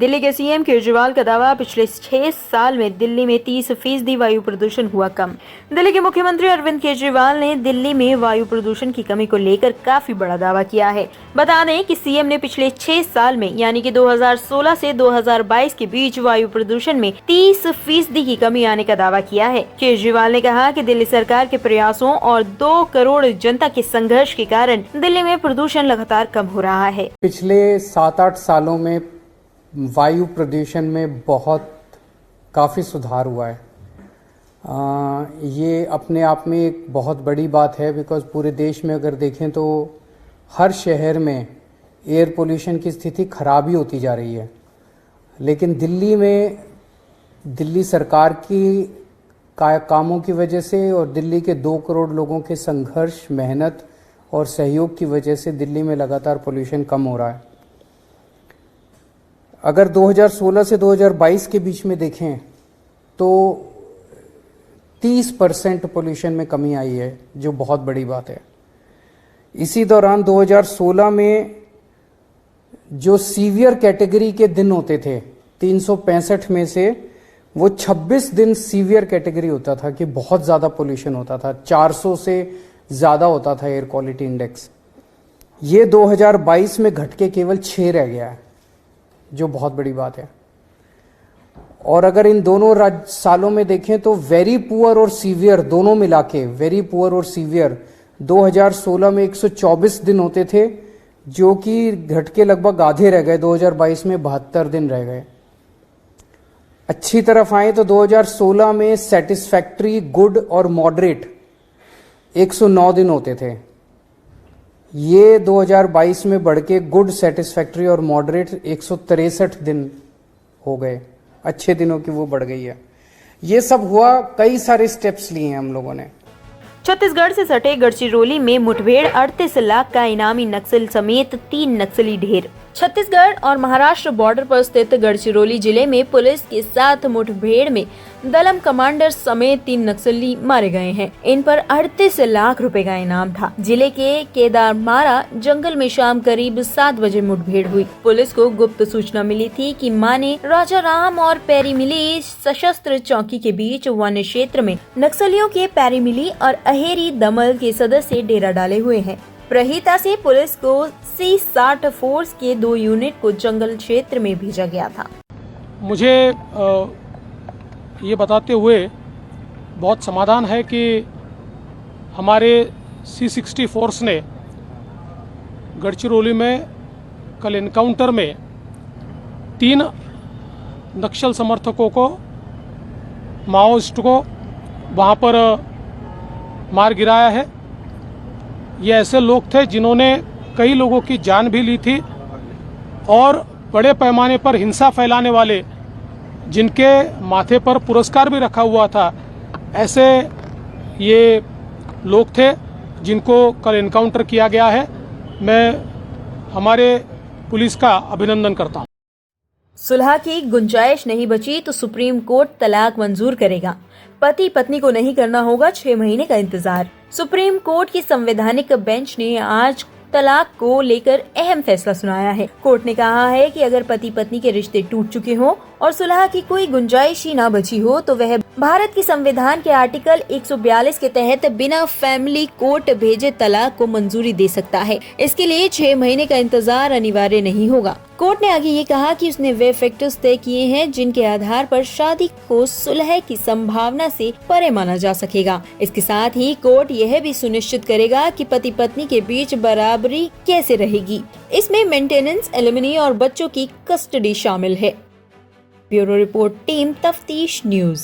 दिल्ली के सीएम केजरीवाल का दावा, पिछले 6 साल में दिल्ली में 30% वायु प्रदूषण हुआ कम। दिल्ली के मुख्यमंत्री अरविंद केजरीवाल ने दिल्ली में वायु प्रदूषण की कमी को लेकर काफी बड़ा दावा किया है। बता दें कि सीएम ने पिछले 6 साल में यानी कि 2016 से 2022 के बीच वायु प्रदूषण में 30% की कमी आने का दावा किया है। केजरीवाल ने कहा कि दिल्ली सरकार के प्रयासों और 2 करोड़ जनता के संघर्ष के कारण दिल्ली में प्रदूषण लगातार कम हो रहा है। पिछले 7-8 सालों में वायु प्रदूषण में काफ़ी सुधार हुआ है। ये अपने आप में एक बहुत बड़ी बात है, बिकॉज़ पूरे देश में अगर देखें तो हर शहर में एयर पोल्यूशन की स्थिति खराब ही होती जा रही है। लेकिन दिल्ली में दिल्ली सरकार की कामों की वजह से और दिल्ली के 2 करोड़ लोगों के संघर्ष, मेहनत और सहयोग की वजह से दिल्ली में लगातार पोल्यूशन कम हो रहा है। अगर 2016 से 2022 के बीच में देखें तो 30% पोल्यूशन में कमी आई है, जो बहुत बड़ी बात है। इसी दौरान 2016 में जो सीवियर कैटेगरी के दिन होते थे 365 में से वो 26 दिन सीवियर कैटेगरी होता था कि बहुत ज़्यादा पोल्यूशन होता था, 400 से ज़्यादा होता था एयर क्वालिटी इंडेक्स। ये 2022 में घट के केवल 6 रह गया है, जो बहुत बड़ी बात है। और अगर इन दोनों सालों में देखें तो वेरी पुअर और सीवियर दोनों मिला के, वेरी पुअर और सीवियर 2016 में 124 दिन होते थे, जो कि घट के लगभग आधे रह गए, 2022 में 72 दिन रह गए। अच्छी तरफ आए तो 2016 में सेटिस्फैक्ट्री, गुड और मॉडरेट 109 दिन होते थे। ये 2022 में बढ़ के गुड, सेटिस्फैक्ट्री और मॉडरेट 163 दिन हो गए। अच्छे दिनों की वो बढ़ गई है। ये सब हुआ, कई सारे स्टेप्स लिए हैं हम लोगों ने। छत्तीसगढ़ से सटे गढ़चिरौली में मुठभेड़, 38 लाख का इनामी नक्सल समेत 3 नक्सली ढेर। छत्तीसगढ़ और महाराष्ट्र बॉर्डर पर स्थित गढ़चिरौली जिले में पुलिस के साथ मुठभेड़ में दलम कमांडर समेत 3 नक्सली मारे गए हैं। इन पर 38 लाख रुपए का इनाम था। जिले के केदारमारा जंगल में शाम करीब 7 बजे मुठभेड़ हुई। पुलिस को गुप्त सूचना मिली थी कि माने राजाराम और पैरीमिली सशस्त्र चौकी के बीच वन्य क्षेत्र में नक्सलियों के पैरीमिली और अहेरी दमल के सदस्य डेरा डाले हुए हैं। प्रहिता से पुलिस को C-60 फोर्स के 2 यूनिट को जंगल क्षेत्र में भेजा गया था। मुझे ये बताते हुए बहुत समाधान है कि हमारे C-60 फोर्स ने गढ़चिरौली में कल एनकाउंटर में 3 नक्सल समर्थकों को, माओइस्ट को वहाँ पर मार गिराया है। ये ऐसे लोग थे जिन्होंने कई लोगों की जान भी ली थी और बड़े पैमाने पर हिंसा फैलाने वाले, जिनके माथे पर पुरस्कार भी रखा हुआ था, ऐसे ये लोग थे जिनको कल एनकाउंटर किया गया है। मैं हमारे पुलिस का अभिनंदन करता हूँ। सुलह की गुंजाइश नहीं बची तो सुप्रीम कोर्ट तलाक मंजूर करेगा। पति पत्नी को नहीं करना होगा 6 महीने का इंतजार। सुप्रीम कोर्ट की संवैधानिक बेंच ने आज तलाक को लेकर अहम फैसला सुनाया है। कोर्ट ने कहा है कि अगर पति पत्नी के रिश्ते टूट चुके हों और सुलह की कोई गुंजाइश ही ना बची हो तो वह भारत की संविधान के आर्टिकल 142 के तहत बिना फैमिली कोर्ट भेजे तलाक को मंजूरी दे सकता है। इसके लिए 6 महीने का इंतजार अनिवार्य नहीं होगा। कोर्ट ने आगे ये कहा कि उसने वे फैक्टर्स तय किए हैं जिनके आधार पर शादी को सुलह की संभावना से परे माना जा सकेगा। इसके साथ ही कोर्ट यह भी सुनिश्चित करेगा कि पति पत्नी के बीच बराबरी कैसे रहेगी। इसमें मेंटेनेंस, एलिमनी और बच्चों की कस्टडी शामिल है। ब्यूरो रिपोर्ट, टीम तफ्तीश न्यूज।